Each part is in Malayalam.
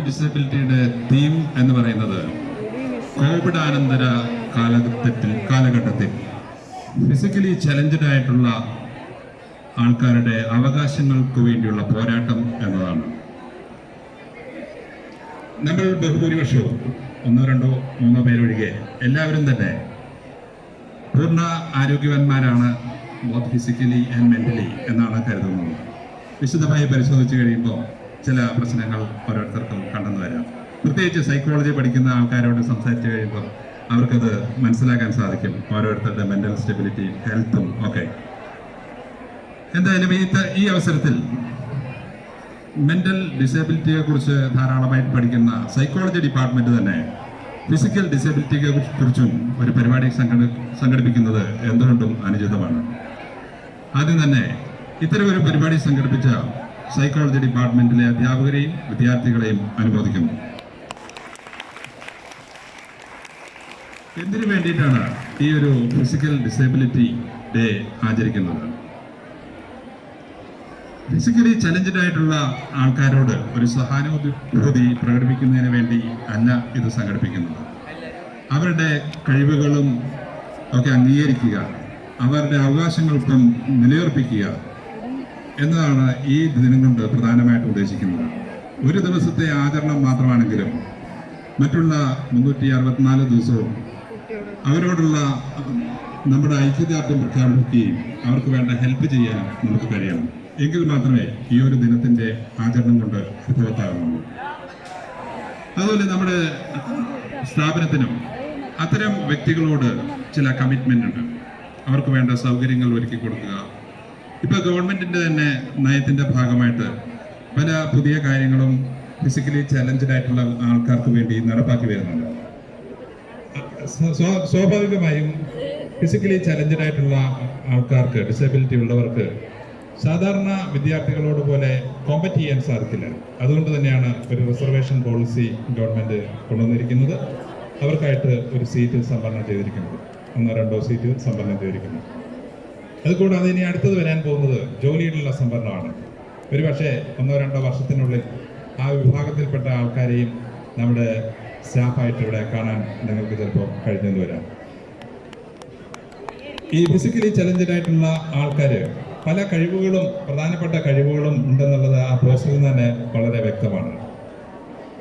ഡിസബിലിറ്റിയുടെ തീം എന്ന് പറയുന്നത് കോവിഡാനന്തര കാലഘട്ടത്തിൽ ഫിസിക്കലി ചലഞ്ചഡ് ആയിട്ടുള്ള ആൾക്കാരുടെ അവകാശങ്ങൾക്ക് വേണ്ടിയുള്ള പോരാട്ടം എന്നതാണ്. നമ്മൾ ബഹുഭൂരിപക്ഷവും 1, 2, 3 പേരൊഴികെ എല്ലാവരും തന്നെ പൂർണ്ണ ആരോഗ്യവാന്മാരാണ്, ബോത്ത് ഫിസിക്കലി ആൻഡ് മെന്റലി എന്നാണ് കരുതുന്നത്. വിശദമായി പരിശോധിച്ച് കഴിയുമ്പോൾ ചില പ്രശ്നങ്ങൾ ഓരോരുത്തർക്കും കണ്ടെന്ന് വരാം. പ്രത്യേകിച്ച് സൈക്കോളജി പഠിക്കുന്ന ആൾക്കാരോട് സംസാരിച്ച് കഴിയുമ്പോൾ അവർക്കത് മനസ്സിലാക്കാൻ സാധിക്കും, ഓരോരുത്തരുടെ മെന്റൽ സ്റ്റെബിലിറ്റിയും ഹെൽത്തും ഒക്കെ. എന്തായാലും ഈ അവസരത്തിൽ മെന്റൽ ഡിസബിലിറ്റിയെ കുറിച്ച് ധാരാളമായിട്ട് പഠിക്കുന്ന സൈക്കോളജി ഡിപ്പാർട്ട്മെന്റ് തന്നെ ഫിസിക്കൽ ഡിസബിലിറ്റിയെ കുറിച്ചും ഒരു പരിപാടി സംഘടിപ്പിക്കുന്നത് എന്തുകൊണ്ടും അനുചിതമാണ്. ആദ്യം തന്നെ ഇത്തരമൊരു പരിപാടി സംഘടിപ്പിച്ച സൈക്കോളജി ഡിപ്പാർട്ട്മെന്റിലെ അധ്യാപകരെയും വിദ്യാർത്ഥികളെയും അനുമോദിക്കുന്നു. എന്തിനു വേണ്ടിയിട്ടാണ് ഈ ഒരു ഫിസിക്കൽ ഡിസബിലിറ്റി ഡേ ആചരിക്കുന്നത്? ഫിസിക്കലി ചലഞ്ചഡ് ആയിട്ടുള്ള ആൾക്കാരോട് ഒരു സഹാനുഭൂതി പ്രകടിപ്പിക്കുന്നതിന് വേണ്ടി അല്ല ഇത് സംഘടിപ്പിക്കുന്നത്. അവരുടെ കഴിവുകളും ഒക്കെ അംഗീകരിക്കുക, അവരുടെ അവകാശങ്ങൾക്കും നിലയുറപ്പിക്കുക എന്നതാണ് ഈ ദിനം കൊണ്ട് പ്രധാനമായിട്ട് ഉദ്ദേശിക്കുന്നത്. ഒരു ദിവസത്തെ ആചരണം മാത്രമാണെങ്കിലും മറ്റുള്ള 364 ദിവസവും അവരോടുള്ള നമ്മുടെ ഐക്യദാർഢ്യം പ്രഖ്യാപിക്കുകയും അവർക്ക് വേണ്ട ഹെൽപ്പ് ചെയ്യാൻ നമുക്ക് കഴിയണം. എങ്കിൽ മാത്രമേ ഈ ഒരു ദിനത്തിന്റെ ആചരണം കൊണ്ട് അർത്ഥവത്താകുന്നുള്ളൂ. അതുപോലെ നമ്മുടെ സ്ഥാപനത്തിനും അത്തരം വ്യക്തികളോട് ചില കമ്മിറ്റ്മെന്റ് ഉണ്ട്. അവർക്ക് വേണ്ട സൗകര്യങ്ങൾ ഒരുക്കി കൊടുക്കുക. ഇപ്പൊ ഗവൺമെന്റിന്റെ തന്നെ നയത്തിന്റെ ഭാഗമായിട്ട് പല പുതിയ കാര്യങ്ങളും ഫിസിക്കലി ചലഞ്ചഡ് ആയിട്ടുള്ള ആൾക്കാർക്ക് വേണ്ടി നടപ്പാക്കി വരുന്നുണ്ട്. സ്വാഭാവികമായും ഫിസിക്കലി ചലഞ്ചഡ് ആയിട്ടുള്ള ആൾക്കാർക്ക്, ഡിസബിലിറ്റി ഉള്ളവർക്ക് സാധാരണ വിദ്യാർത്ഥികളോട് പോലെ കോമ്പറ്റ് ചെയ്യാൻ സാധിക്കില്ല. അതുകൊണ്ട് തന്നെയാണ് ഒരു റിസർവേഷൻ പോളിസി ഗവൺമെന്റ് കൊണ്ടുവന്നിരിക്കുന്നത്. അവർക്കായിട്ട് ഒരു സീറ്റ് സംവരണം ചെയ്തിരിക്കുന്നത്, 1, 2 സീറ്റ് സംവരണം ചെയ്തിരിക്കുന്നത്. അതുകൂടാതെ ഇനി അടുത്തത് വരാൻ പോകുന്നത് ജോലിയിലുള്ള സംവരണമാണ്. ഒരു പക്ഷേ 1, 2 വർഷത്തിനുള്ളിൽ ആ വിഭാഗത്തിൽപ്പെട്ട ആൾക്കാരെയും നമ്മുടെ സ്റ്റാഫായിട്ട് ഇവിടെ കാണാൻ നിങ്ങൾക്ക് ചിലപ്പോൾ കഴിഞ്ഞെന്ന് വരാം. ഈ ഫിസിക്കലി ചലഞ്ചഡ് ആയിട്ടുള്ള ആൾക്കാർ പല കഴിവുകളും, പ്രധാനപ്പെട്ട കഴിവുകളും ഉണ്ടെന്നുള്ളത് ആ പോസ്റ്ററിൽ തന്നെ വളരെ വ്യക്തമാണ്.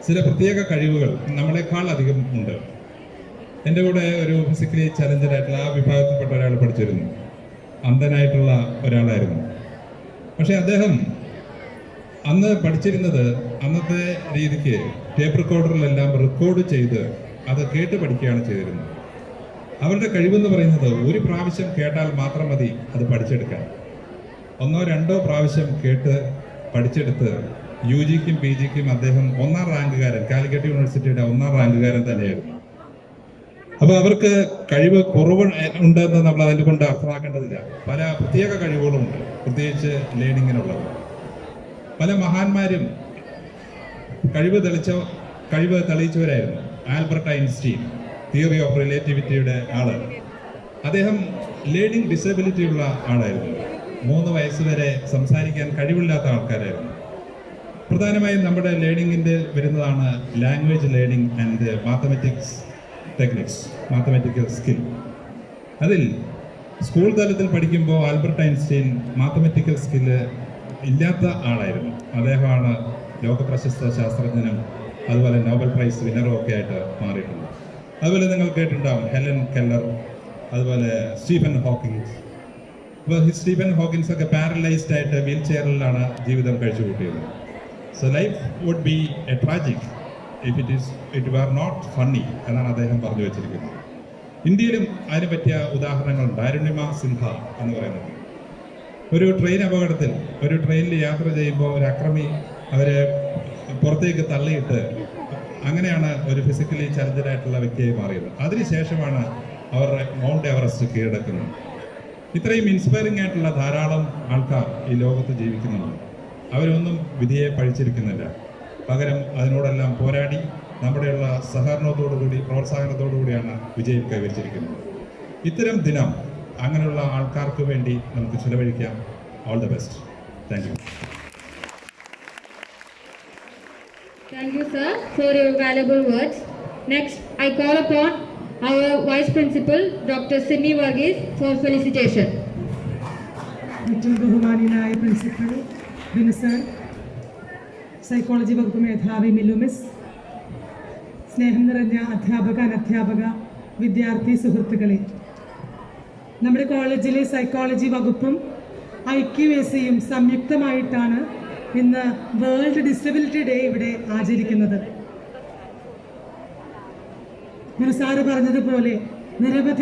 ചില പ്രത്യേക കഴിവുകൾ നമ്മളെക്കാൾ അധികം ഉണ്ട്. എൻ്റെ കൂടെ ഒരു ഫിസിക്കലി ചലഞ്ചഡ് ആയിട്ടുള്ള ആ വിഭാഗത്തിൽപ്പെട്ട ഒരാൾ പഠിച്ചിരുന്നു. അന്ധനായിട്ടുള്ള ഒരാളായിരുന്നു. പക്ഷെ അദ്ദേഹം അന്ന് പഠിച്ചിരുന്നത് അന്നത്തെ രീതിക്ക് ടേപ്പ് റെക്കോർഡറിലെല്ലാം റെക്കോർഡ് ചെയ്ത് അത് കേട്ട് പഠിക്കുകയാണ് ചെയ്തിരുന്നത്. അവരുടെ കഴിവെന്ന് പറയുന്നത് ഒരു പ്രാവശ്യം കേട്ടാൽ മാത്രം മതി അത് പഠിച്ചെടുക്കാൻ. 1, 2 പ്രാവശ്യം കേട്ട് പഠിച്ചെടുത്ത് UGക്കും PGക്കും അദ്ദേഹം 1ാം റാങ്കുകാരൻ, കാലിക്കറ്റ് യൂണിവേഴ്സിറ്റിയുടെ 1ാം റാങ്കുകാരൻ തന്നെയായിരുന്നു. അപ്പൊ അവർക്ക് കഴിവ് കുറവ് ഉണ്ടെന്ന് നമ്മൾ അതിനെ കൊണ്ട് അർത്ഥമാക്കേണ്ടതില്ല. പല പ്രത്യേക കഴിവുകളുമുണ്ട്, പ്രത്യേകിച്ച് ലേണിങ്ങിനുള്ളത്. പല മഹാന്മാരും കഴിവ് തെളിയിച്ചവരായിരുന്നു. ആൽബർട്ട് ഐൻസ്റ്റീൻ, തിയറി ഓഫ് റിലേറ്റിവിറ്റിയുടെ ആള്, അദ്ദേഹം ലേണിംഗ് ഡിസബിലിറ്റി ഉള്ള ആളായിരുന്നു. 3 വയസ്സ് വരെ സംസാരിക്കാൻ കഴിവില്ലാത്ത ആൾക്കാരായിരുന്നു. പ്രധാനമായും നമ്മുടെ ലേണിങ്ങിൻ്റെ വരുന്നതാണ് language learning and mathematics techniques, mathematical skill. അതിൽ സ്കൂൾ തലത്തിൽ പഠിക്കുമ്പോൾ ആൽബർട്ട് ഐൻസ്റ്റീൻ മാത്തമാറ്റിക്കൽ സ്കില്ല് ഇല്ലാത്ത ആളായിരുന്നു. അദ്ദേഹമാണ് ലോകപ്രശസ്ത ശാസ്ത്രജ്ഞനും അതുപോലെ നോബൽ പ്രൈസ് വിന്നറും ഒക്കെ ആയിട്ട് മാറിയിട്ടുണ്ട്. അതുപോലെ നിങ്ങൾ കേട്ടിട്ടുണ്ടാവും ഹെലൻ കെല്ലർ, അതുപോലെ സ്റ്റീഫൻ ഹോക്കിൻസ്. അപ്പോൾ സ്റ്റീഫൻ ഹോക്കിൻസ് ഒക്കെ പാരലൈസ്ഡ് ആയിട്ട് വീൽ ചെയറിലാണ് ജീവിതം കഴിച്ചു കൂട്ടിയത്. So life would be a tragic if it were not funny എന്നാണ് അദ്ദേഹം പറഞ്ഞു വെച്ചിരിക്കുന്നത്. ഇന്ത്യയിലും അതിന് പറ്റിയ ഉദാഹരണങ്ങളുണ്ട്. അരുണിമ സിൻഹ എന്ന് പറയുന്നത് ഒരു ട്രെയിൻ അപകടത്തിൽ, ഒരു ട്രെയിനിൽ യാത്ര ചെയ്യുമ്പോൾ ഒരു അക്രമി അവരെ പുറത്തേക്ക് തള്ളിയിട്ട് അങ്ങനെയാണ് ഒരു ഫിസിക്കലി ചലഞ്ചഡ് ആയിട്ടുള്ള വ്യക്തിയായി മാറിയത്. അതിനുശേഷമാണ് അവർ മൗണ്ട് എവറസ്റ്റ് കീഴടക്കുന്നത്. ഇത്രയും ഇൻസ്പയറിംഗ് ആയിട്ടുള്ള ധാരാളം ആൾക്കാർ ഈ ലോകത്ത് ജീവിക്കുന്നുണ്ട്. അവരൊന്നും വിധിയെ പഴിച്ചിരിക്കുന്നില്ല. പകരം അതിനോടെല്ലാം പോരാടി നമ്മുടെയുള്ള സഹകരണത്തോടുകൂടി, പ്രോത്സാഹനത്തോടുകൂടിയാണ് വിജയം കൈവരിച്ചിരിക്കുന്നത്. ഇത്തരം ദിനം അങ്ങനെയുള്ള ആൾക്കാർക്ക് വേണ്ടി നമുക്ക് ചിലവഴിക്കാം. All the best. Thank you. Thank you, sir, for your valuable words. Next, I call upon our Vice Principal, Dr. Simi Varghese, for felicitation. ഏറ്റവും ബഹുമാനീയനായ പ്രിൻസിപ്പൽ ബിനു സർ, സൈക്കോളജി വകുപ്പ് മേധാവി മിലു മിസ്, സ്നേഹം നിറഞ്ഞ അധ്യാപക അനധ്യാപക വിദ്യാർത്ഥി സുഹൃത്തുക്കളെ, നമ്മുടെ കോളേജിലെ സൈക്കോളജി വകുപ്പും IQAC-യും സംയുക്തമായിട്ടാണ് ഇന്ന് വേൾഡ് ഡിസബിലിറ്റി ഡേ ഇവിടെ ആചരിക്കുന്നത്. മിനു സാറ് പറഞ്ഞതുപോലെ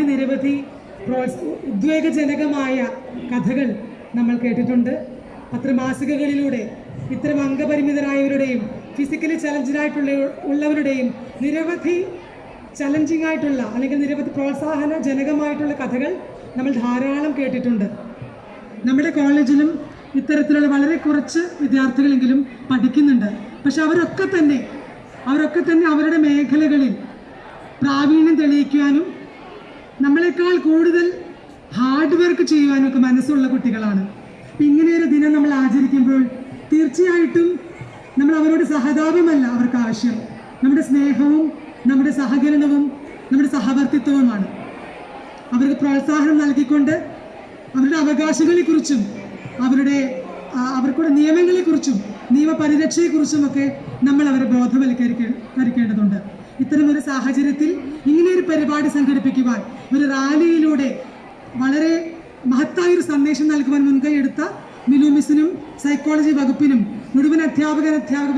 നിരവധി ഉദ്വേഗജനകമായ കഥകൾ നമ്മൾ കേട്ടിട്ടുണ്ട്. പത്രമാസികകളിലൂടെ ഇത്തരം അംഗപരിമിതരായവരുടെയും ഫിസിക്കലി ഉള്ളവരുടെയും നിരവധി ചലഞ്ചിങ് ആയിട്ടുള്ള അല്ലെങ്കിൽ നിരവധി പ്രോത്സാഹനജനകമായിട്ടുള്ള കഥകൾ നമ്മൾ ധാരാളം കേട്ടിട്ടുണ്ട്. നമ്മുടെ കോളേജിലും ഇത്തരത്തിലുള്ള വളരെ കുറച്ച് വിദ്യാർത്ഥികളെങ്കിലും പഠിക്കുന്നുണ്ട്. പക്ഷെ അവരൊക്കെ തന്നെ അവരുടെ മേഖലകളിൽ പ്രാവീണ്യം തെളിയിക്കുവാനും നമ്മളെക്കാൾ കൂടുതൽ ഹാർഡ് വർക്ക് ചെയ്യുവാനും ഒക്കെ മനസ്സുള്ള കുട്ടികളാണ്. ഇങ്ങനെയൊരു ദിനം നമ്മൾ ആചരിക്കുമ്പോൾ തീർച്ചയായിട്ടും നമ്മൾ അവരോട് സഹതാപമല്ല അവർക്ക് ആവശ്യം, നമ്മുടെ സ്നേഹവും നമ്മുടെ സഹകരണവും നമ്മുടെ സഹവർത്തിത്വവുമാണ്. അവർക്ക് പ്രോത്സാഹനം നൽകിക്കൊണ്ട് അവരുടെ അവകാശങ്ങളെക്കുറിച്ചും അവർക്കുള്ള നിയമങ്ങളെക്കുറിച്ചും നിയമപരിരക്ഷയെക്കുറിച്ചുമൊക്കെ നമ്മൾ അവരെ ബോധവൽക്കരിക്കേണ്ടതുണ്ട്. ഇത്തരമൊരു സാഹചര്യത്തിൽ ഇങ്ങനെയൊരു പരിപാടി സംഘടിപ്പിക്കുവാൻ, ഒരു റാലിയിലൂടെ വളരെ മഹത്തായൊരു സന്ദേശം നൽകുവാൻ മുൻകൈയെടുത്ത മിലു മിസിനും സൈക്കോളജി വകുപ്പിനും മുഴുവൻ അധ്യാപക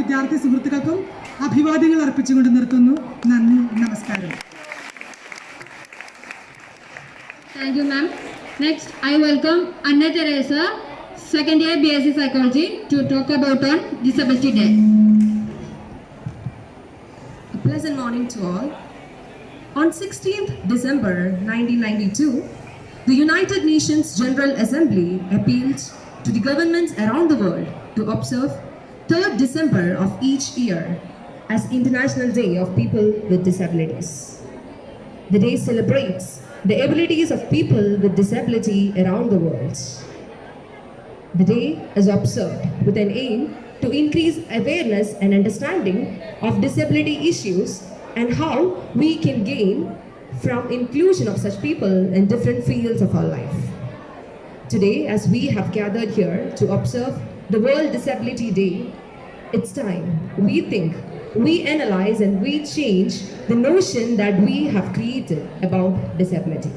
വിദ്യാർത്ഥി സുഹൃത്തുക്കൾക്കും അഭിവാദ്യങ്ങൾ അർപ്പിച്ചുകൊണ്ട് നിർത്തുന്നു. നന്ദി, നമസ്കാരം. Thank you, ma'am. Next, I welcome Anna Teresa, second year BSc Psychology, to talk about on Disability Day. A pleasant morning to all. On 16th December 1992, the United Nations General Assembly appealed to the governments around the world to observe 3rd December of each year as International Day of People with Disabilities. The day celebrates the abilities of people with disability around the world. The day is observed with an aim to increase awareness and understanding of disability issues and how we can gain from inclusion of such people in different fields of our life. Today, as we have gathered here to observe the World Disability Day, it's time we think, we analyze and we change the notion that we have created about disability.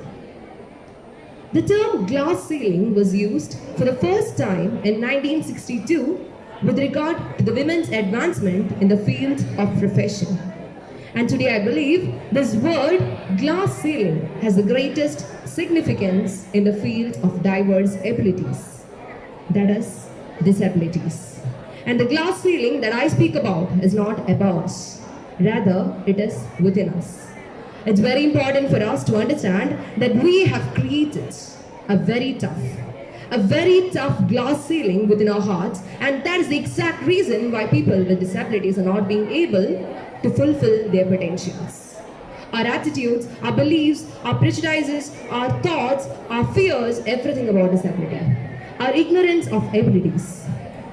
The term glass ceiling was used for the first time in 1962 with regard to the women's advancement in the field of profession. And today I believe this word glass ceiling has the greatest significance in the field of diverse abilities, that is, disabilities. And the glass ceiling that I speak about is not above us, rather it is within us. It's very important for us to understand that we have created a very tough glass ceiling within our hearts, and that is the exact reason why people with disabilities are not being able to fulfill their potentials. Our attitudes, our beliefs, our prejudices, our thoughts, our fears, everything about disability, our ignorance of abilities,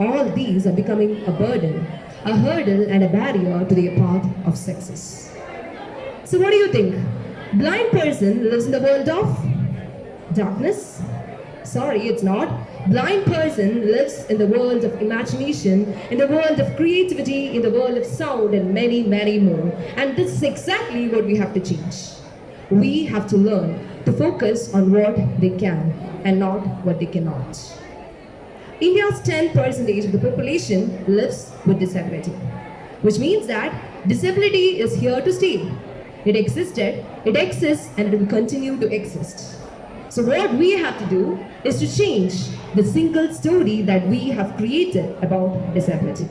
all these are becoming a burden, a hurdle and a barrier to the path of success. So what do you think? Blind person lives in the world of darkness? Sorry, it's not. Blind person lives in the world of imagination, in the world of creativity, in the world of sound and many more. And this is exactly what we have to change. We have to learn to focus on what they can and not what they cannot. India's 10% of the population lives with disability, which means that disability is here to stay. It existed, it exists, and it will continue to exist. So what we have to do is to change the single story that we have created about disability.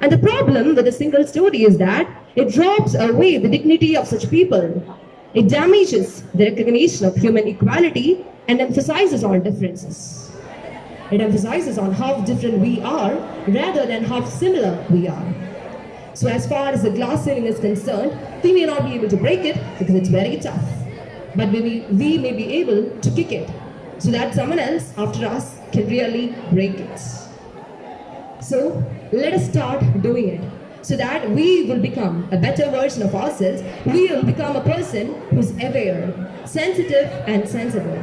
And the problem with the single story is that it drops away the dignity of such people. It damages the recognition of human equality and emphasizes on differences. It emphasizes on how different we are rather than how similar we are. So as far as the glass ceiling is concerned, we may not be able to break it because it's very tough. But we may be able to kick it so that someone else after us can really break it. So let us start doing it so that we will become a better version of ourselves. We will become a person who's aware, sensitive and sensible,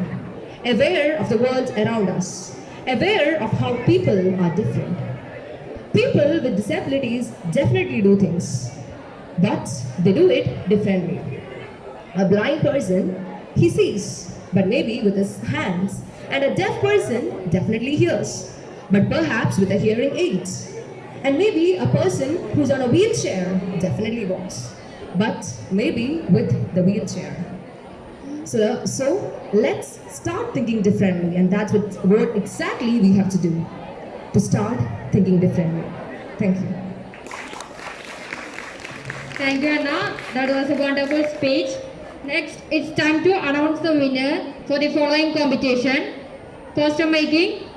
aware of the world around us, aware of how people are different. People with disabilities definitely do things, but they do it differently. A blind person, he sees, but maybe with his hands, and a deaf person definitely hears, but perhaps with a hearing aid. And maybe a person who's on a wheelchair definitely walks, but maybe with the wheelchair. So let's start thinking differently, and that's what exactly we have to do, to start thinking differently. Thank you. Thank you, Anna. That was a wonderful speech. Next, it's time to announce the winner for the following competition. Poster making.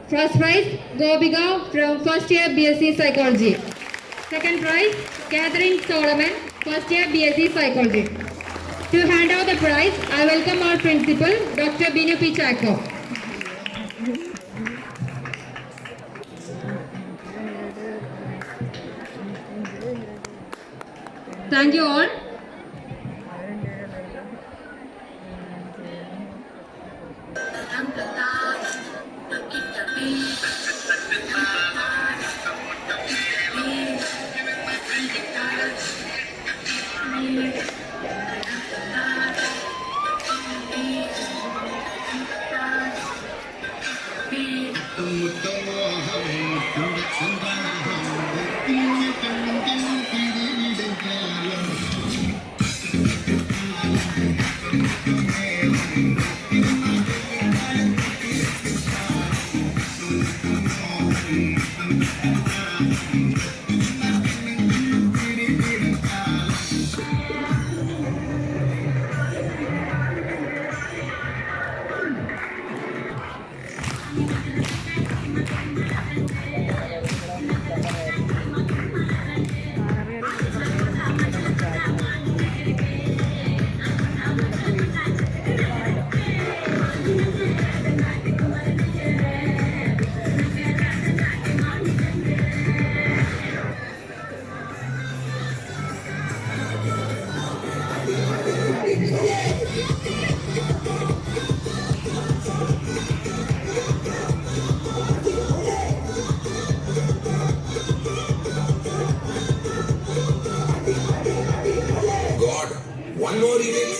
First prize, Gobika from first year BSc Psychology. Second prize, Catherine Solomon, first year BSc Psychology. To hand out the prize, I welcome our principal, Dr. Binu P. Chacko. Thank you all. One more remix.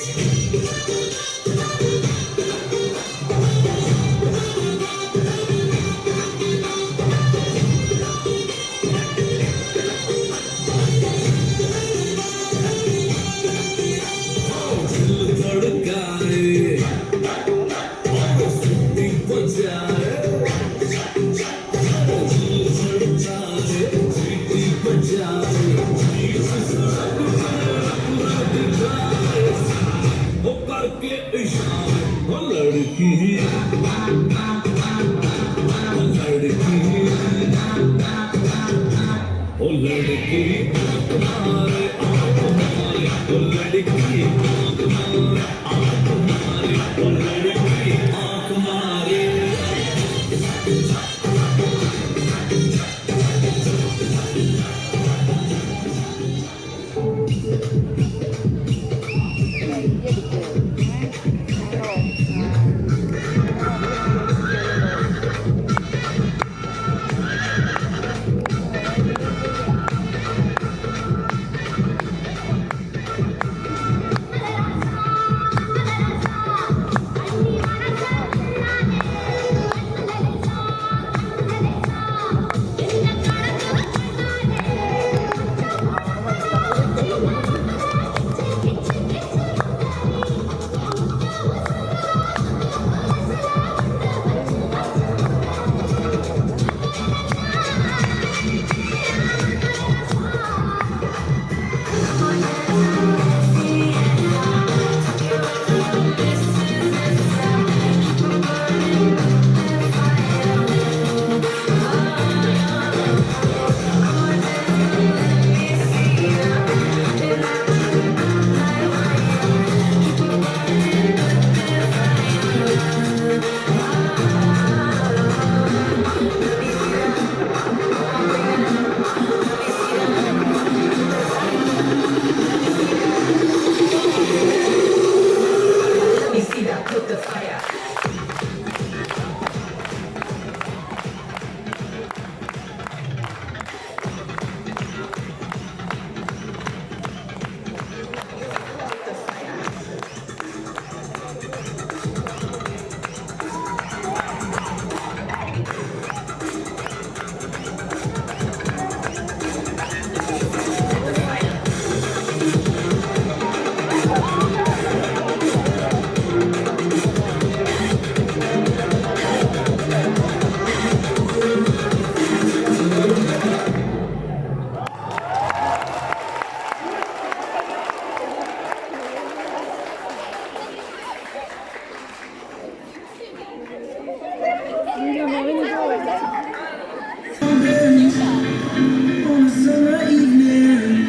On a summer evening,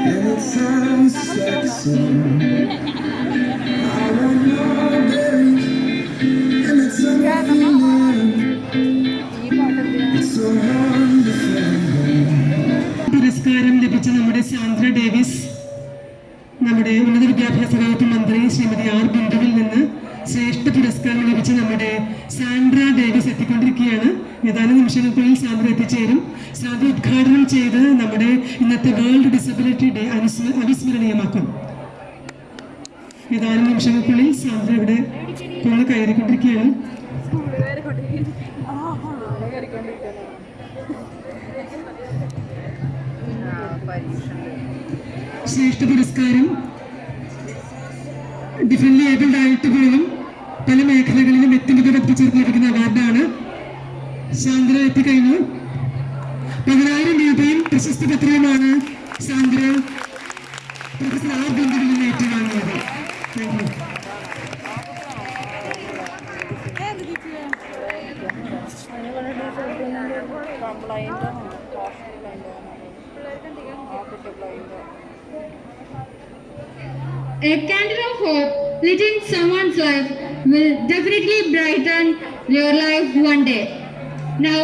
and it sounds sexy. I want strawberries, and that summer feeling. It's so wonderful. പുരസ്കാരം ലഭിച്ച നമ്മുടെ സാന്ദ്ര ഡേവിസ് നമ്മുടെ ഉന്നത വിദ്യാഭ്യാസ വകുപ്പ് മന്ത്രി ശ്രീമതി ആർ ബിന്ദുവിൽ നിന്ന് ശ്രേഷ്ഠ പുരസ്കാരം ലഭിച്ച നമ്മുടെ സാൻഡ്ര ഡേവിസ് എത്തിക്കൊണ്ടിരിക്കുകയാണ്. ഏതാനും നിമിഷങ്ങൾക്കുള്ളിൽ സാന്ദ്ര എത്തിച്ചേരും. സാന്ദ്ര ഉദ്ഘാടനം ചെയ്ത് നമ്മുടെ ഇന്നത്തെ വേൾഡ് ഡിസബിലിറ്റി ഡേ അവിസ്മരണീയമാക്കും. ഏതാനും നിമിഷങ്ങൾക്കുള്ളിൽ സാന്ദ്ര ഇവിടെ കൊന്ന് കയറിക്കൊണ്ടിരിക്കുകയാണ്. ശ്രേഷ്ഠ പുരസ്കാരം ഡിഫറെന്റ് ഏബിൾഡ് ആയിട്ട് പോലും പല മേഖലകളിലും വ്യക്തിഗത എത്തിച്ചേർത്ത് ലഭിക്കുന്ന അവാർഡാണ്. സാന്ദ്ര എത്തിക്കഴിഞ്ഞു. 10,000 രൂപയും പ്രശസ്തി പത്രവുമാണ് സാന്ദ്ര പ്രൊഫസർ ആർ ബിന്ദുവിൽ നിന്ന് ഏറ്റുവാങ്ങിയത്. Thank you. A candle of hope lit in someone's life will definitely brighten your life one day. Now,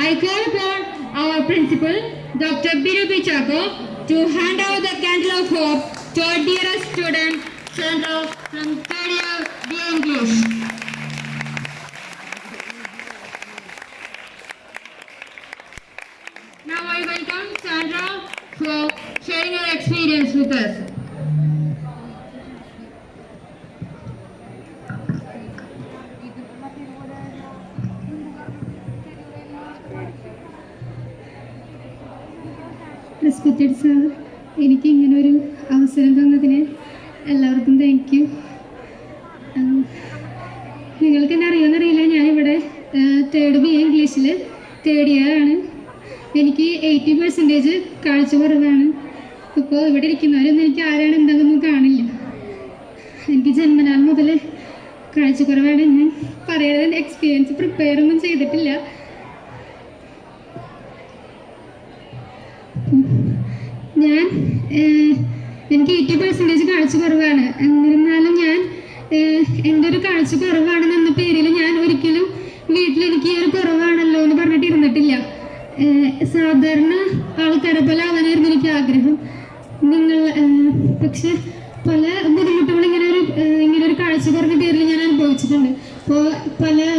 I call upon our principal, Dr. Birubi Chako, to hand out the candle of hope to our dearest student, Sandra from 3rd year BA English. Now I welcome Sandra for sharing her experience with us. Respected sir, എനിക്ക് ഇങ്ങനൊരു അവസരം തന്നതിന് എല്ലാവർക്കും താങ്ക് യു. നിങ്ങൾക്ക് എന്നെ അറിയുമെന്നറിയില്ല, ഞാനിവിടെ 3rd BA ഇംഗ്ലീഷിൽ 3rd year ആണ്. എനിക്ക് 80% കാഴ്ച കുറവാണ്. ഇപ്പോൾ ഇവിടെ ഇരിക്കുന്നവരൊന്നും എനിക്ക് ആരാണ് എന്താണെന്നൊന്നും കാണില്ല. എനിക്ക് ജന്മനാൽ മുതൽ കാഴ്ചക്കുറവാണ്. ഞാൻ പറയുന്നത് എക്സ്പീരിയൻസ് പ്രിപ്പയർ ഒന്നും ചെയ്തിട്ടില്ല. എനിക്ക് 80% കാഴ്ച കുറവാണ്. എന്നിരുന്നാലും ഞാൻ എൻ്റെ ഒരു കാഴ്ച കുറവാണെന്ന പേരിൽ ഞാൻ ഒരിക്കലും വീട്ടിൽ എനിക്ക് ഈ ഒരു കുറവാണല്ലോ എന്ന് പറഞ്ഞിട്ട് ഇരുന്നിട്ടില്ല. സാധാരണ ആൾക്കാരെ പോലെ ആവാനായിരുന്നു എനിക്ക് ആഗ്രഹം. പക്ഷെ പല ബുദ്ധിമുട്ടുകളും ഇങ്ങനെ ഒരു കാഴ്ച കുറഞ്ഞ പേരിൽ ഞാൻ അനുഭവിച്ചിട്ടുണ്ട്. അപ്പോൾ ഇപ്പം ഞാൻ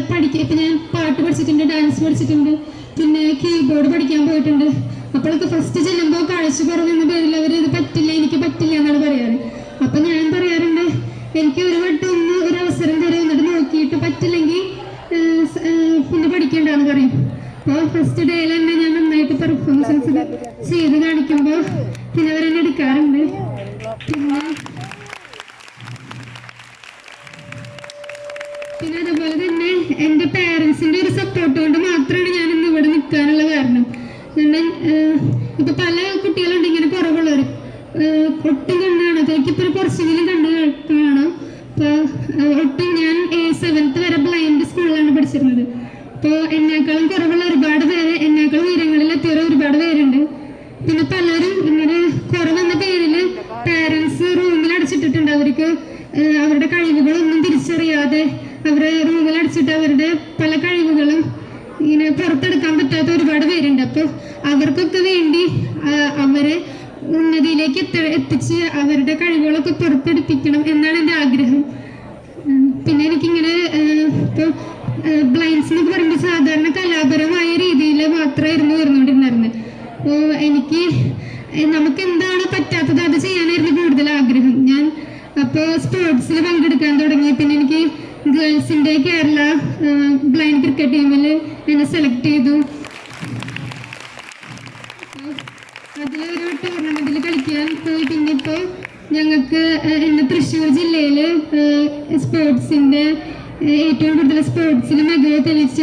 പാട്ട് പഠിച്ചിട്ടുണ്ട്, ഡാൻസ് പഠിച്ചിട്ടുണ്ട്, പിന്നെ കീബോർഡ് പഠിക്കാൻ പോയിട്ടുണ്ട്. അപ്പോഴൊക്കെ ഫസ്റ്റ് ചെല്ലുമ്പോൾ കാഴ്ച കുറവെന്ന പേരിൽ അവർ ഇത് പറ്റില്ല, എനിക്ക് പറ്റില്ല എന്നാണ് പറയാറ്. അപ്പം ഞാൻ പറയാറുണ്ട്, എനിക്ക് ഒരു വട്ടം ഒരു അവസരം തരും, എന്നിട്ട് നോക്കിയിട്ട് പറ്റില്ലെങ്കിൽ പിന്നെ പഠിക്കേണ്ടെന്ന് പറയും. അപ്പോൾ ഫസ്റ്റ് ഡേയിൽ തന്നെ ഞാൻ നന്നായിട്ട് പെർഫോമൻസ് ചെയ്ത് കാണിക്കുമ്പോൾ പിന്നെ അവരെന്നെ എടുക്കാറുണ്ട്. പിന്നെ അതുപോലെ തന്നെ എൻ്റെ പേരൻസിൻ്റെ ഒരു സപ്പോർട്ട് കൊണ്ട് മാത്രമാണ് ഞാൻ ഇന്ന് ഇവിടെ നിൽക്കാനുള്ള കാരണം. ഇപ്പൊ പല കുട്ടികളുണ്ട് ഇങ്ങനെ കുറവുള്ളവർ, ഒട്ടും കണ്ണാണ്, എനിക്കിപ്പോൾ കുറച്ചെങ്കിലും കണ്ണ് കാണാം. അപ്പോൾ ഒട്ടും ഞാൻ 7th വരെ ബ്ലൈൻഡ് സ്കൂളിലാണ് പഠിച്ചിരുന്നത്. അപ്പോൾ എന്നേക്കാളും കുറവുള്ള ഒരുപാട് പേര്, എന്നേക്കാളും ഉയരങ്ങളിലെത്തിയവർ ഒരുപാട് പേരുണ്ട്. പിന്നെ പലരും ഇങ്ങനെ കുറവെന്ന പേരിൽ പാരൻസ് റൂമിൽ അടച്ചിട്ടിട്ടുണ്ട്. അവർക്ക് അവരുടെ കഴിവുകളൊന്നും തിരിച്ചറിയാതെ അവരെ റൂമിൽ അടച്ചിട്ട് അവരുടെ പല കഴിവുകളും ഇങ്ങനെ പുറത്തെടുക്കാൻ പറ്റാത്ത ഒരുപാട് പേരുണ്ട്. അപ്പോൾ അവർക്കൊക്കെ വേണ്ടി അവരെ ഉന്നതിയിലേക്ക് എത്തിച്ച് അവരുടെ കഴിവുകളൊക്കെ പുറത്തെടുപ്പിക്കണം എന്നാണ് എൻ്റെ ആഗ്രഹം. അപ്പോൾ ബ്ലൈൻഡ്സ് എന്നൊക്കെ പറയുമ്പോൾ സാധാരണ കലാപരമായ രീതിയിൽ മാത്രമായിരുന്നു വരുന്നുകൊണ്ടിരുന്നത്. അപ്പോൾ എനിക്ക് നമുക്ക് എന്താണ് പറ്റാത്തത് അത് ചെയ്യാനായിരുന്നു കൂടുതൽ ആഗ്രഹം. ഞാൻ അപ്പോൾ സ്പോർട്സിൽ പങ്കെടുക്കാൻ തുടങ്ങി. പിന്നെ എനിക്ക് ഗേൾസിൻ്റെ കേരള ബ്ലൈൻഡ് ക്രിക്കറ്റ് ടീമിൽ എന്നെ സെലക്ട് ചെയ്തു. അതിലൊരു ടൂർണമെൻറ്റിൽ കളിക്കാൻ പോയി. പിന്നെ ഇപ്പോൾ ഞങ്ങൾക്ക് എന്നെ തൃശ്ശൂർ ജില്ലയിൽ സ്പോർട്സിൻ്റെ ഏറ്റവും കൂടുതൽ സ്പോർട്സിൽ മികവ് തെളിയിച്ച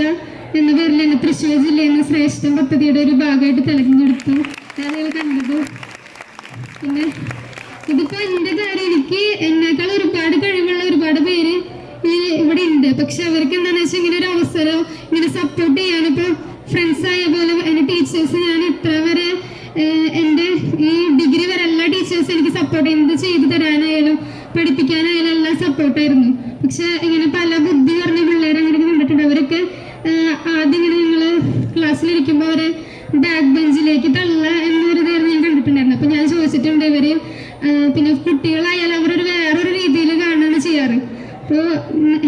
എന്ന പേരിൽ എന്നെ തൃശ്ശൂർ ജില്ലയിൽ നിന്ന് ശ്രേഷ്ഠ പദ്ധതിയുടെ ഒരു ഭാഗമായിട്ട് തിരഞ്ഞെടുത്തു. അതാണ് കണ്ടത്. പിന്നെ ഇതിപ്പോൾ എൻ്റെ കാര്യം, എനിക്ക് എന്നേക്കാൾ ഒരുപാട് കഴിവുള്ള ഒരുപാട് പേര് ഇവിടെ ഉണ്ട്. പക്ഷെ അവർക്ക് എന്താണെന്ന് വെച്ചാൽ ഇങ്ങനെ ഒരു അവസരം ഇങ്ങനെ സപ്പോർട്ട് ചെയ്യാനിപ്പോൾ ഫ്രണ്ട്സായ പോലെ എൻ്റെ ടീച്ചേഴ്സ്, ഞാൻ ഇത്ര വരെ എൻ്റെ ഈ ഡിഗ്രി വരെ എല്ലാ ടീച്ചേഴ്സും എനിക്ക് സപ്പോർട്ട് എന്ത് ചെയ്തു തരാനായാലും പഠിപ്പിക്കാനായാലും എല്ലാം സപ്പോർട്ടായിരുന്നു. പക്ഷെ ഇങ്ങനെ പല ബുദ്ധി പറഞ്ഞ പിള്ളേരെ അങ്ങനെ കണ്ടിട്ടുണ്ട്. അവരൊക്കെ ആദ്യം ഇങ്ങനെ ഞങ്ങൾ ക്ലാസ്സിലിരിക്കുമ്പോൾ അവരെ ബാക്ക് ബെഞ്ചിലേക്ക് തള്ള എന്നൊരു ഇതായിരുന്നു ഞാൻ കണ്ടിട്ടുണ്ടായിരുന്നു. അപ്പം ഞാൻ ചോദിച്ചിട്ടുണ്ട് ഇവർ പിന്നെ കുട്ടികളായാലും അവരൊരു വേറൊരു രീതിയിൽ കാണുകയാണ് ചെയ്യാറ്. അപ്പോൾ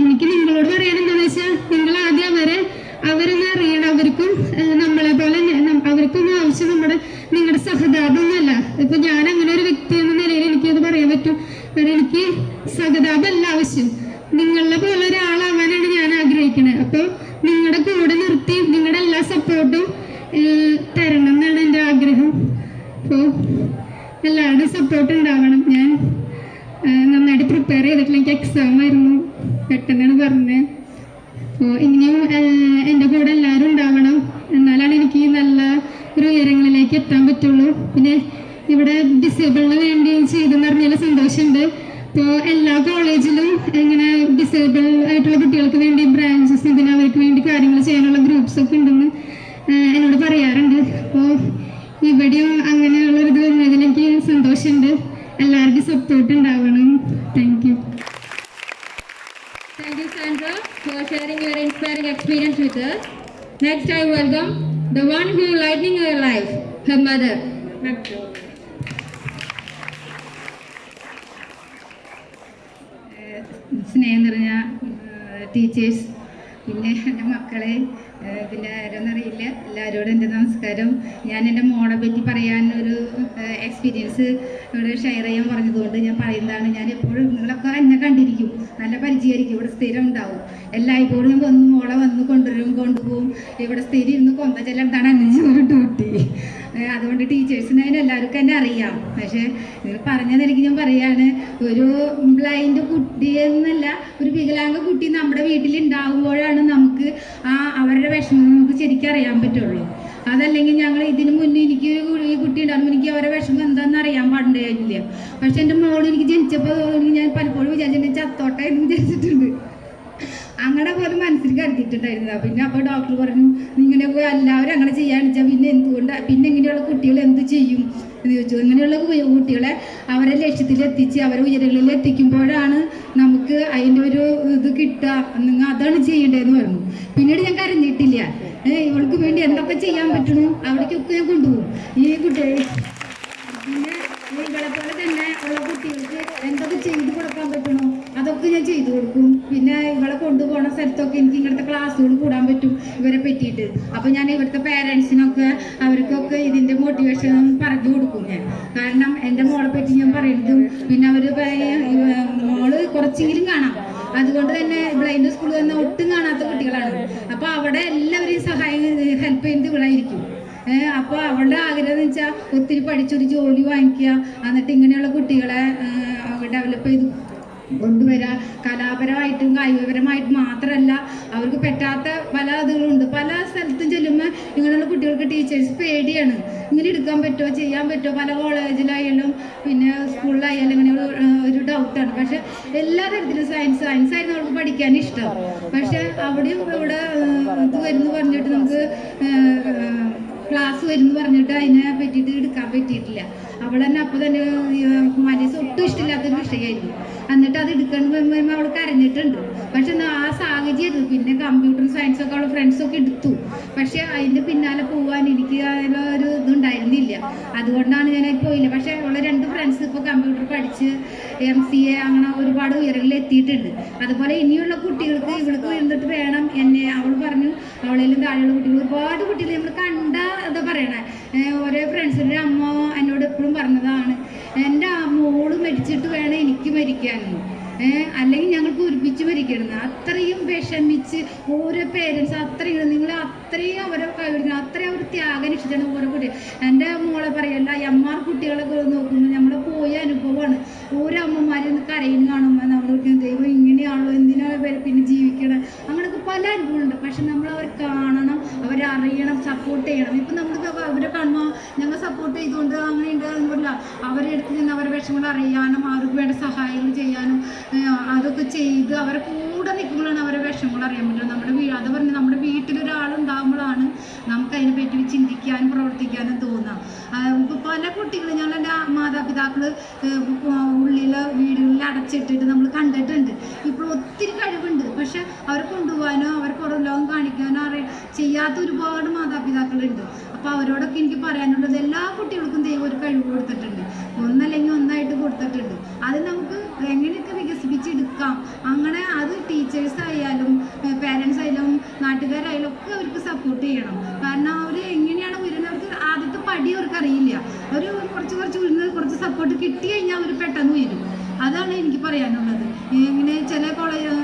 എനിക്ക് നിങ്ങളോട് പറയാൻ എന്താണെന്ന് വെച്ചാൽ, നിങ്ങൾ ആദ്യം അവരൊന്ന് അറിയണം. അവർക്കും നമ്മളെ പോലെ അവർക്കൊന്നും ആവശ്യം നിങ്ങളുടെ സഹതാപമൊന്നുമല്ല. ഇപ്പം ഞാൻ അങ്ങനെ ഒരു വ്യക്തി എന്ന നിലയിൽ എനിക്കത് പറയാൻ പറ്റും. എനിക്ക് സഹതാപമല്ല ആവശ്യം, നിങ്ങളെ പോലെ ഒരാളാവാനാണ് ഞാൻ ആഗ്രഹിക്കുന്നത്. അപ്പോൾ നിങ്ങളുടെ കൂടെ നിർത്തി നിങ്ങളുടെ എല്ലാ സപ്പോർട്ടും തരണം എന്നാണ് എൻ്റെ ആഗ്രഹം. അപ്പോൾ എല്ലാവരുടെയും സപ്പോർട്ട് ഉണ്ടാവണം. ഞാൻ നന്നായിട്ട് പ്രിപ്പയർ ചെയ്തിട്ടില്ല. എനിക്ക് എക്സാം ആയിരുന്നു, പെട്ടെന്നാണ് പറഞ്ഞത്. അപ്പോൾ ഇനിയും എൻ്റെ കൂടെ എല്ലാവരും ഉണ്ടാവണം, എന്നാലാണ് എനിക്ക് നല്ല ഒരു ഉയരങ്ങളിലേക്ക് എത്താൻ പറ്റുള്ളൂ. പിന്നെ ഇവിടെ ഡിസേബിളിന് വേണ്ടി ചെയ്തെന്ന് പറഞ്ഞാൽ സന്തോഷമുണ്ട്. അപ്പോൾ എല്ലാ കോളേജിലും ഇങ്ങനെ ഡിസേബിൾ ആയിട്ടുള്ള കുട്ടികൾക്ക് വേണ്ടി ബ്രാഞ്ചസ്, പിന്നെ അവർക്ക് വേണ്ടി കാര്യങ്ങൾ ചെയ്യാനുള്ള ഗ്രൂപ്പ്സൊക്കെ ഉണ്ടെന്ന് എന്നോട് പറയാറുണ്ട്. അപ്പോൾ ഇവിടെയും അങ്ങനെയുള്ളൊരിത് വന്നതിൽ എനിക്ക് സന്തോഷമുണ്ട്. എല്ലാവർക്കും സപ്പോർട്ട് ഉണ്ടാവണം. Thank you. Thank you, Sandra, for sharing your inspiring experience with us. Next, I welcome the one who lightening her life, her mother. സ്നേഹം നിറഞ്ഞ ടീച്ചേഴ്സ്, പിന്നെ എൻ്റെ മക്കളെ, പിന്നെ ആരെന്നറിയില്ല, എല്ലാവരോടും എൻ്റെ നമസ്കാരം. ഞാൻ എൻ്റെ മോളെ പറ്റി പറയാൻ ഒരു എക്സ്പീരിയൻസ് ഇവിടെ ഷെയർ ചെയ്യാൻ പറഞ്ഞതുകൊണ്ട് ഞാൻ പറയുന്നതാണ്. ഞാൻ എപ്പോഴും നിങ്ങളൊക്കെ എന്നെ കണ്ടിരിക്കും, നല്ല പരിചയമായിരിക്കും, ഇവിടെ സ്ഥിരം ഉണ്ടാവും. എല്ലായ്പ്പോഴും ഞാൻ മോളെ കൊണ്ടുപോകും. ഇവിടെ സ്ഥിരം ഇരുന്ന് കൊന്ത ചെല്ലാണ് എൻ്റെ ഡ്യൂട്ടി. അതുകൊണ്ട് ടീച്ചേഴ്സിന് എല്ലാവർക്കും എന്നെ അറിയാം. പക്ഷേ നിങ്ങൾ പറഞ്ഞ നിലയ്ക്ക് ഞാൻ പറയാണ്, ഒരു ബ്ലൈൻഡ് കുട്ടി എന്നല്ല, ഒരു വികലാംഗ കുട്ടി നമ്മുടെ വീട്ടിലുണ്ടാകുമ്പോഴാണ് നമുക്ക് അവരുടെ വിഷമം നമുക്ക് ശരിക്കും അറിയാൻ പറ്റുള്ളൂ. അതല്ലെങ്കിൽ ഞങ്ങൾ ഇതിനു മുന്നേ എനിക്ക് ഈ കുട്ടി ഉണ്ടാകുമ്പോൾ എനിക്ക് അവരുടെ വിഷമം എന്താണെന്ന് അറിയാൻ പാടില്ല. പക്ഷെ എൻ്റെ മോൾ എനിക്ക് ജനിച്ചപ്പോൾ ഞാൻ പലപ്പോഴും വിചാരിച്ചിട്ടുണ്ട് ചത്തോട്ടെ എന്ന് വിചാരിച്ചിട്ടുണ്ട്. അങ്ങനെ പോലും മനസ്സിൽ കരുതിയിട്ടുണ്ടായിരുന്നില്ല. പിന്നെ അപ്പോൾ ഡോക്ടർ പറഞ്ഞു, ഇങ്ങനെയൊക്കെ എല്ലാവരും അങ്ങനെ ചെയ്യാന്ന് വെച്ചാൽ പിന്നെ എന്തുകൊണ്ട്, പിന്നെ ഇങ്ങനെയുള്ള കുട്ടികൾ എന്ത് ചെയ്യും എന്ന് ചോദിച്ചു. ഇങ്ങനെയുള്ള കുട്ടികളെ അവരെ ലക്ഷ്യത്തിലെത്തിച്ച് അവരെ ഉയരങ്ങളിൽ എത്തിക്കുമ്പോഴാണ് നമുക്ക് അതിൻ്റെ ഒരു ഇത് കിട്ടുക. നിങ്ങൾ അതാണ് ചെയ്യേണ്ടതെന്ന് പറഞ്ഞു. പിന്നീട് ഞാൻ കരഞ്ഞിട്ടില്ല. ഇവൾക്ക് വേണ്ടി എന്തൊക്കെ ചെയ്യാൻ പറ്റണു അവിടേക്കൊക്കെ ഞാൻ കൊണ്ടുപോകും. ഈ കുട്ടികൾ പിന്നെ ഇവളെ പോലെ തന്നെ ഉള്ള കുട്ടികൾക്ക് എന്തൊക്കെ ചെയ്ത് കൊടുക്കാൻ പറ്റണോ അതൊക്കെ ഞാൻ ചെയ്തു കൊടുക്കും. പിന്നെ ഇവളെ കൊണ്ടുപോകുന്ന സ്ഥലത്തൊക്കെ എനിക്ക് ഇങ്ങനത്തെ ക്ലാസ്സുകൾ കൂടാൻ പറ്റും ഇവരെ പറ്റിയിട്ട്. അപ്പോൾ ഞാൻ ഇവിടുത്തെ പേരൻസിനൊക്കെ അവർക്കൊക്കെ ഇതിൻ്റെ മോട്ടിവേഷൻ പറഞ്ഞു കൊടുക്കും ഞാൻ. കാരണം എൻ്റെ മോളെ പറ്റി ഞാൻ പറയുന്നതും പിന്നെ അവർ മോള് കുറച്ചെങ്കിലും കാണാം. അതുകൊണ്ട് തന്നെ ബ്ലൈൻഡ് സ്കൂളിൽ തന്നെ ഒട്ടും കാണാത്ത കുട്ടികളാണ്. അപ്പോൾ അവിടെ എല്ലാവരെയും ഹെൽപ്പ് ചെയ്യുന്നത് ഇവളായിരിക്കും. അപ്പോൾ അവളുടെ ആഗ്രഹം എന്ന് വെച്ചാൽ ഒത്തിരി പഠിച്ചൊരു ജോലി വാങ്ങിക്കുക, എന്നിട്ട് ഇങ്ങനെയുള്ള കുട്ടികളെ ഡെവലപ്പ് ചെയ്ത് കൊണ്ടുവരിക. കലാപരമായിട്ടും കായികപരമായിട്ടും മാത്രമല്ല, അവർക്ക് പറ്റാത്ത പല ഇതുകളുണ്ട്. പല സ്ഥലത്തും ചെല്ലുമ്പോൾ ഇങ്ങനെയുള്ള കുട്ടികൾക്ക് ടീച്ചേഴ്സ് പേടിയാണ്. ഇങ്ങനെ എടുക്കാൻ പറ്റുമോ, ചെയ്യാൻ പറ്റുമോ, പല കോളേജിലായാലും പിന്നെ സ്കൂളിലായാലും ഇങ്ങനെ ഒരു ഡൗട്ടാണ്. പക്ഷെ എല്ലാ തരത്തിലും സയൻസായിരുന്നു അവർക്ക് പഠിക്കാൻ ഇഷ്ടം. പക്ഷെ അവിടെയും ഇവിടെ ഇത് വരുന്നു പറഞ്ഞിട്ട് നമുക്ക് ക്ലാസ് വരുന്നു പറഞ്ഞിട്ട് അതിനെ പറ്റിയിട്ട് എടുക്കാൻ പറ്റിയിട്ടില്ല. അവൾ തന്നെ അപ്പോൾ തന്നെ ഹ്യൂമാനിറ്റീസ് ഒട്ടും ഇഷ്ടമില്ലാത്തൊരു വിഷയമായിരുന്നു. എന്നിട്ട് അത് എടുക്കണം അവൾ കരഞ്ഞിട്ടുണ്ട്. പക്ഷെ ആ സാഹചര്യം പിന്നെ കമ്പ്യൂട്ടർ സയൻസൊക്കെ അവൾ ഫ്രണ്ട്സൊക്കെ എടുത്തു. പക്ഷെ അതിൻ്റെ പിന്നാലെ പോകാൻ എനിക്ക് അതിലൊരു ഇതുണ്ടായിരുന്നില്ല. അതുകൊണ്ടാണ് ഞാൻ പോയില്ല. പക്ഷെ അവളെ 2 ഫ്രണ്ട്സ് ഇപ്പോൾ കമ്പ്യൂട്ടർ പഠിച്ച് MCA അങ്ങനെ ഒരുപാട് ഉയരങ്ങളിൽ എത്തിയിട്ടുണ്ട്. അതുപോലെ ഇനിയുള്ള കുട്ടികൾക്ക് ഇവൾക്ക് എന്നിട്ട് താഴെയുള്ള കുട്ടികൾ, ഒരുപാട് കുട്ടികൾ നമ്മൾ കണ്ട എന്താ പറയണേ, ഓരോ ഫ്രണ്ട്സിൻ്റെ അമ്മ എന്നോട് എപ്പോഴും പറഞ്ഞതാണ്, എൻ്റെ മോള് മരിച്ചിട്ട് വേണം എനിക്ക് മരിക്കാനെന്ന്, അല്ലെങ്കിൽ ഞങ്ങൾക്ക് ഒരുമിച്ച് മരിക്കരുത്. അത്രയും വിഷമിച്ച് ഓരോ പേരൻസ് അത്രയും നിങ്ങൾ അത്രയും അവരെ കഴിക്കണം, അത്രയും അവർ ത്യാഗം രക്ഷിച്ചാണ് ഓരോ കുട്ടി. എൻ്റെ മോളെ പറയല്ല, എമ്മാർ കുട്ടികളൊക്കെ നോക്കുമ്പോൾ നമ്മളെ പോയ അനുഭവമാണ്. ഓരോ അമ്മമാരിൽ നിന്ന് കരയും കാണുമ്പോൾ നമ്മൾ ദൈവം ഇങ്ങനെയാണോ, എന്തിനാ പിന്നെ ജീവിക്കണം, അങ്ങനെയൊക്കെ പല അനുഭവമുണ്ട്. പക്ഷെ നമ്മൾ അവർ കാണണം, അവരെ അറിയണം, സപ്പോർട്ട് ചെയ്യണം. ഇപ്പം നമ്മൾക്ക് അവരെ കാണുമ്പോൾ ഞങ്ങൾ സപ്പോർട്ട് ചെയ്തുകൊണ്ട് അങ്ങനെ ഉണ്ടാകുന്നില്ല, അവരെ അടുത്ത് നിന്ന് അവരെ വിഷമങ്ങൾ അറിയാനും അവർക്ക് വേണ്ട സഹായങ്ങൾ ചെയ്യാനും അതൊക്കെ ചെയ്ത് അവരെ കൂടെ നിൽക്കുമ്പോഴാണ് അവരെ വിഷമങ്ങൾ അറിയാൻ പറ്റുക. അത് പറഞ്ഞ് നമ്മുടെ വീട്ടിലൊരാളുണ്ടാകുമ്പോഴാണ് നമുക്ക് അതിനെപ്പറ്റി ചിന്തിക്കാനും പ്രവർത്തിക്കാനും തോന്നുക. ഇപ്പോൾ പല കുട്ടികളും ഞങ്ങളുടെ മാതാപിതാക്കൾ ഉള്ളിൽ വീടുകളിൽ അടച്ചിട്ടിട്ട് നമ്മൾ കണ്ടിട്ടുണ്ട്. ഇപ്പോൾ ഒത്തിരി കഴിവുണ്ട്, പക്ഷെ അവരെ കൊണ്ടുപോകാനോ അവരെ പുറം ലോകം കാണിക്കാനോ ചെയ്യാത്ത ഒരുപാട് മാതാപിതാക്കളുണ്ട്. അപ്പോൾ അവരോടൊക്കെ എനിക്ക് പറയാനുള്ളത്, എല്ലാ കുട്ടികൾക്കും ദൈവം ഒരു കഴിവ് കൊടുത്തിട്ടുണ്ട്, ഒന്നല്ലെങ്കിൽ ഒന്നായിട്ട് കൊടുത്തിട്ടുണ്ട്. അത് നമുക്ക് എങ്ങനെയൊക്കെ വികസിപ്പിച്ചെടുക്കാം. അങ്ങനെ അത് ടീച്ചേഴ്സ് ആയാലും പേരൻസ് ആയാലും നാട്ടുകാരായാലും ഒക്കെ അവർക്ക് സപ്പോർട്ട് ചെയ്യണം. കാരണം അവർ എങ്ങനെയാണ് ഉയരുന്നത്, അവർക്ക് ആദ്യത്തെ പടി അവർക്ക് അറിയില്ല. ഒരു കുറച്ച് ഉയർന്ന് കുറച്ച് സപ്പോർട്ട് കിട്ടി കഴിഞ്ഞാൽ അവർ പെട്ടെന്ന് ഉയരും. അതാണ് എനിക്ക് പറയാനുള്ളത്. ഇങ്ങനെ ചില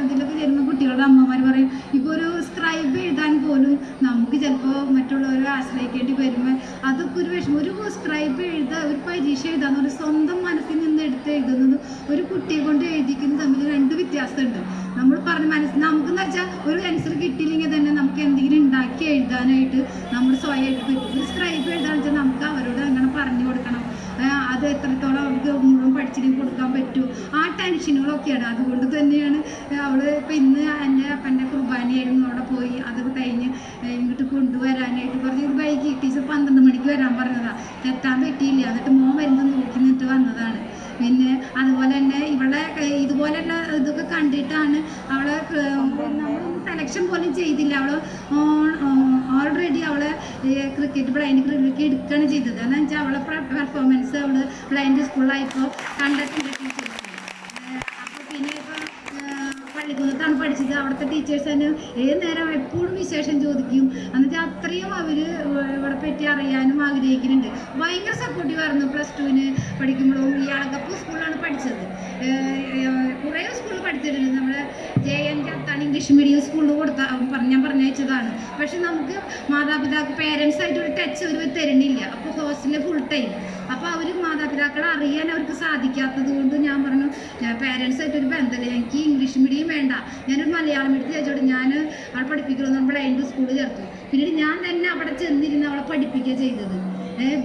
ഇതിലൊക്കെ ചേരുന്ന കുട്ടികളുടെ അമ്മമാർ പറയും, ഇപ്പോൾ ഒരു സ്ക്രൈബ് എഴുതാൻ പോലും നമുക്ക് ചിലപ്പോൾ മറ്റുള്ളവരെ ആശ്രയിക്കേണ്ടി വരുമ്പോൾ അതൊക്കെ ഒരു വിഷമം. ഒരു സ്ക്രൈബ് എഴുതുക, ഒരു പരീക്ഷ എഴുതാന്ന് പറഞ്ഞാൽ സ്വന്തം മനസ്സിൽ നിന്ന് എടുത്ത് എഴുതുന്നതും ഒരു കുട്ടിയെ കൊണ്ട് എഴുതിക്കുന്നതും തമ്മിൽ രണ്ട് വ്യത്യാസമുണ്ട്. നമ്മൾ പറഞ്ഞ നമുക്കെന്ന് വെച്ചാൽ ഒരു ആൻസർ കിട്ടിയില്ലെങ്കിൽ തന്നെ നമുക്ക് എന്തെങ്കിലും ഉണ്ടാക്കി എഴുതാനായിട്ട് നമ്മൾ സ്വയമായിട്ട് പറ്റും. ഒരു സ്ക്രൈബ് എഴുതാന്ന് വെച്ചാൽ നമുക്ക് അവരോട് അങ്ങനെ പറഞ്ഞു കൊടുക്കണം, അത് എത്രത്തോളം അവർക്ക് മുഴുവൻ പഠിച്ചിട്ട് കൊടുക്കാൻ പറ്റും, ആ ടെൻഷനുകളൊക്കെയാണ്. അതുകൊണ്ട് തന്നെയാണ് അവൾ ഇപ്പം ഇന്ന് എൻ്റെ അപ്പൻ്റെ കുർബാനയായിരുന്നു, അവിടെ പോയി അത് കഴിഞ്ഞ് ഇങ്ങോട്ട് കൊണ്ടുവരാനായിട്ട് പറഞ്ഞ് വൈകി ടീച്ചർ 12 മണിക്ക് വരാൻ പറഞ്ഞതാണ്, തെറ്റാൻ പറ്റിയില്ല. എന്നിട്ട് മോൻ വരുന്നത് നോക്കി നിന്നിട്ട് വന്നതാണ്. പിന്നെ അതുപോലെ തന്നെ ഇവിടെ ഇതുപോലെയുള്ള ഇതൊക്കെ കണ്ടിട്ടാണ് അവളെ നമ്മൾ സെലക്ഷൻ പോലും ചെയ്തില്ല. അവൾ ഓൾറെഡി അവളെ ബ്ലൈൻഡ് ക്രിക്കറ്റ് എടുക്കുകയാണ് ചെയ്തത്. എന്ന് വെച്ചാൽ അവളെ പെർഫോമൻസ് അവൾ ബ്ലൈൻഡ് സ്കൂളിലായപ്പോൾ കണ്ടിട്ടുണ്ട് ടീച്ചേഴ്സ്. അപ്പോൾ പിന്നെ ഇപ്പോൾ പള്ളിക്കുന്നത്താണ് പഠിച്ചത്. അവിടുത്തെ ടീച്ചേഴ്സ് തന്നെ ഏത് നേരം എപ്പോഴും വിശേഷം ചോദിക്കും. എന്നുവെച്ചാൽ അത്രയും അവർ ഇവിടെ പറ്റി അറിയാനും ആഗ്രഹിക്കുന്നുണ്ട്. ഭയങ്കര സപ്പോർട്ടീവായിരുന്നു. +2 പഠിക്കുമ്പോഴും ഈ അളകപ്പൂർ സ്കൂളിലാണ് പഠിച്ചത്. കുറേ സ്കൂളിൽ പഠിച്ചിട്ടുണ്ട്. നമ്മുടെ JN ചത്താണ് ഇംഗ്ലീഷ് മീഡിയം സ്കൂളിൽ ഞാൻ പറഞ്ഞയച്ചതാണ്. പക്ഷെ നമുക്ക് മാതാപിതാക്കൾ പേരൻസായിട്ടൊരു ടച്ച് അവർ തരുന്നില്ല. അപ്പോൾ ഹോസ്റ്റലിൽ ഫുൾ ടൈം. അപ്പോൾ അവർ മാതാപിതാക്കളെ അറിയാൻ അവർക്ക് സാധിക്കാത്തത് കൊണ്ട് ഞാൻ പറഞ്ഞു, പേരൻസായിട്ടൊരു ബന്ധമില്ല, എനിക്ക് ഇംഗ്ലീഷ് മീഡിയം വേണ്ട, ഞാനൊരു മലയാളം മീഡിയത്തിൽ ചേച്ചോട്ട് ഞാൻ അവളെ പഠിപ്പിക്കണമെന്ന് നമ്മൾ ബ്ലൈൻഡ് സ്കൂളിൽ ചേർത്തു. പിന്നീട് ഞാൻ തന്നെ അവിടെ ചെന്നിരുന്ന് അവളെ പഠിപ്പിക്കുക ചെയ്തത്.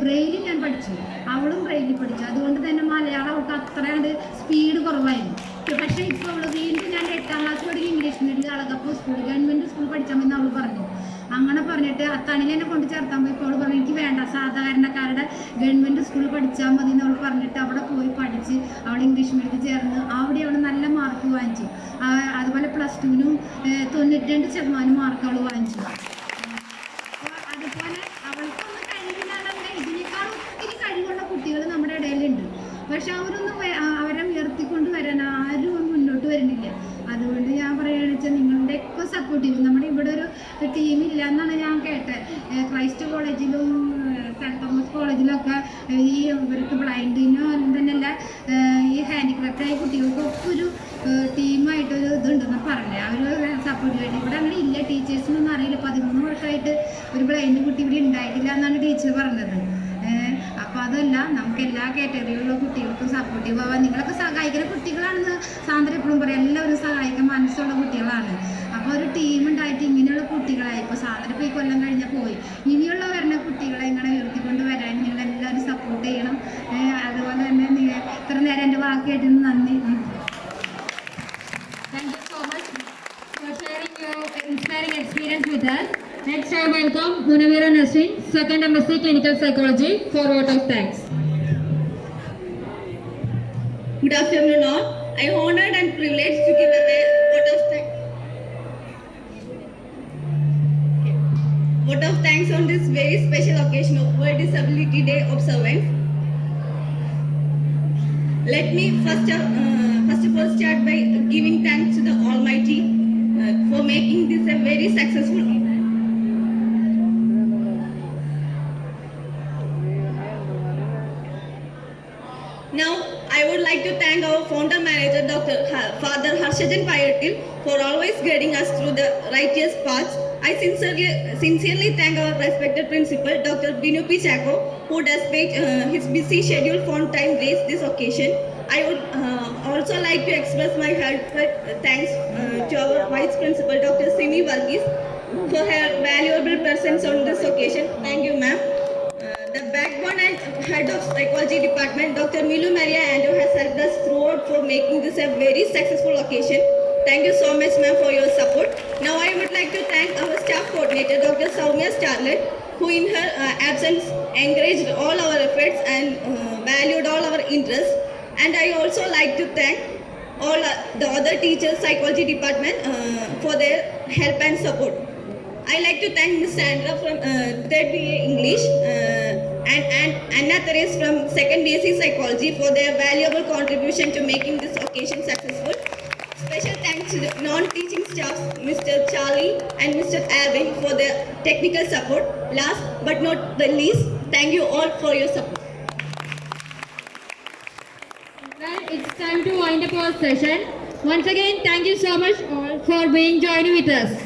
ബ്രെയിലിൽ ഞാൻ പഠിച്ചു, അവളും ബ്രെയിലിൽ പഠിച്ചു. അതുകൊണ്ട് തന്നെ മലയാളം അവൾക്ക് അത്രയാണ്ട് സ്പീഡ് കുറവായിരുന്നു. പക്ഷേ ഇപ്പോൾ അവൾ വീണ്ടും ഞാൻ 8ാം ക്ലാസ് പഠിക്കും ഇംഗ്ലീഷ് മീഡിയത്തിൽ അളകപ്പൂർ സ്കൂൾ ഗവൺമെൻറ് സ്കൂൾ പഠിച്ചാൽ അവൾ പറഞ്ഞു. അങ്ങനെ പറഞ്ഞിട്ട് അത്താണിൽ എന്നെ കൊണ്ട് ചേർത്താൻ പോയി. ഇപ്പോൾ അവൾ പറഞ്ഞു, എനിക്ക് വേണ്ട, സാധാരണക്കാരുടെ ഗവൺമെൻറ് സ്കൂളിൽ പഠിച്ചാൽ മതി എന്ന് അവൾ പറഞ്ഞിട്ട് അവിടെ പോയി പഠിച്ച് അവൾ ഇംഗ്ലീഷ് മീഡിയത്തിൽ ചേർന്ന് അവിടെ അവൾ നല്ല മാർക്ക് വാങ്ങിച്ചു. അതുപോലെ +2 92% മാർക്ക് അവൾ വാങ്ങിച്ചു. അതുപോലെ അവൾക്കൊന്നും കഴിവില്ലാതെ ഇതിനേക്കാൾ ഒത്തിരി കഴിവുള്ള കുട്ടികൾ നമ്മുടെ ഇടയിലുണ്ട്. പക്ഷെ അവരെ ഉയർത്തിക്കൊണ്ട് വരാൻ ആരും മുന്നോട്ട് വരുന്നില്ല. അതുകൊണ്ട് ഞാൻ പറയുകയാണെന്ന് വെച്ചാൽ നിങ്ങളുടെയൊക്കെ സപ്പോർട്ട് ചെയ്യും. നമ്മുടെ ഇവിടെ ഒരു ടീമില്ല എന്നാണ് ഞാൻ കേട്ടത്. ക്രൈസ്റ്റ് കോളേജിലും സെൻറ്റ് തോമസ് കോളേജിലൊക്കെ ഈ ഇവർക്ക് ബ്ലൈൻഡിനോ തന്നെയല്ല ഈ ഹാൻഡിക്രാഫ്റ്റായ കുട്ടികൾക്കൊക്കെ ഒരു ടീമായിട്ടൊരു ഇതുണ്ടെന്ന് പറഞ്ഞത്. അവർ സപ്പോർട്ട് വേണ്ടി ഇവിടെ അങ്ങനെ ഇല്ല. ടീച്ചേഴ്സിനൊന്നും അറിയില്ല. 13 വർഷമായിട്ട് ഒരു ബ്ലൈൻഡ് കുട്ടി ഇവിടെ ഉണ്ടായിട്ടില്ല എന്നാണ് ടീച്ചർ പറഞ്ഞത്. അപ്പോൾ അതല്ല, നമുക്ക് എല്ലാ കാറ്റഗറിയിലുള്ള കുട്ടികൾക്കും സപ്പോർട്ടീവ് ആവാൻ നിങ്ങളൊക്കെ സഹായിക്കുന്ന കുട്ടികളാണെന്ന് സാന്ദ്ര എപ്പോഴും പറയും. എല്ലാവരും സഹായിക്കാൻ മനസ്സുള്ള കുട്ടികളാണ്. അപ്പോൾ ഒരു ടീം ഉണ്ടായിട്ട് ഇങ്ങനെയുള്ള കുട്ടികളായി ഇപ്പോൾ സാന്ദ്ര ഇപ്പോൾ ഈ കൊല്ലം കഴിഞ്ഞാൽ പോയി. ഇനിയുള്ള വരുന്ന കുട്ടികളെ ഇങ്ങനെ ഉയർത്തിക്കൊണ്ട് വരാൻ നിങ്ങളെല്ലാവരും സപ്പോർട്ട് ചെയ്യണം. അതുപോലെ തന്നെ ഇത്ര നേരം എൻ്റെ വാക്കായിട്ടിരുന്ന് നന്ദി. Thank you so much for sharing your inspiring experience with us. Next, I welcome Munavira Nasrin, 2nd MSc Clinical Psychology, for vote of thanks. Good afternoon all. I am honored and privileged to give a vote of thanks on this very special occasion of World Disability Day observance. Let me first of all start by giving thanks to the Almighty for making this a very successful to thank our founder manager, Father Harshajan Payatil, for always guiding us through the righteous paths. I sincerely thank our respected principal, Dr. Binu P. Chako, who despite his busy schedule found time to grace this occasion. I would also like to express my heartfelt thanks to our Vice Principal, Dr. Simi Varghese, for her valuable presence on this occasion. Thank you, ma'am. The backbone and head of psychology department, Dr. Milu Maria Andrew, has helped us throughout for making this a very successful occasion. Thank you so much, ma'am, for your support. Now I would like to thank our staff coordinator, Dr. Soumya Starlet, who in her absence encouraged all our efforts and valued all our interests. And I also like to thank all the other teachers, psychology department, for their help and support. I like to thank Ms. Sandra from 3rd BA English and Anna Therese from 2nd BSc Psychology for their valuable contribution to making this occasion successful. Special thanks to the non-teaching staffs, Mr. Charlie and Mr. Alvin, for their technical support. Last but not the least, thank you all for your support. Well, it's time to wind up our session. Once again, thank you so much all for being joining with us.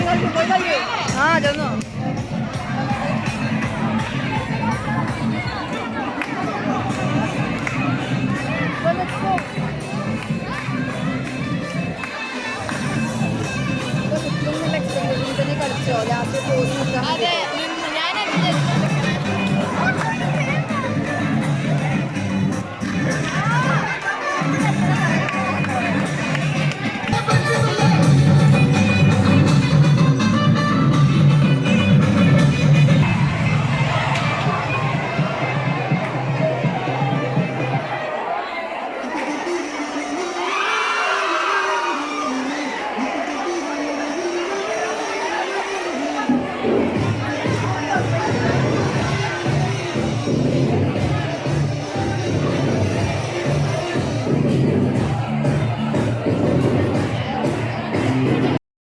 കളിക്കും പോയി കളിക്കും. ആ ചെന്നു.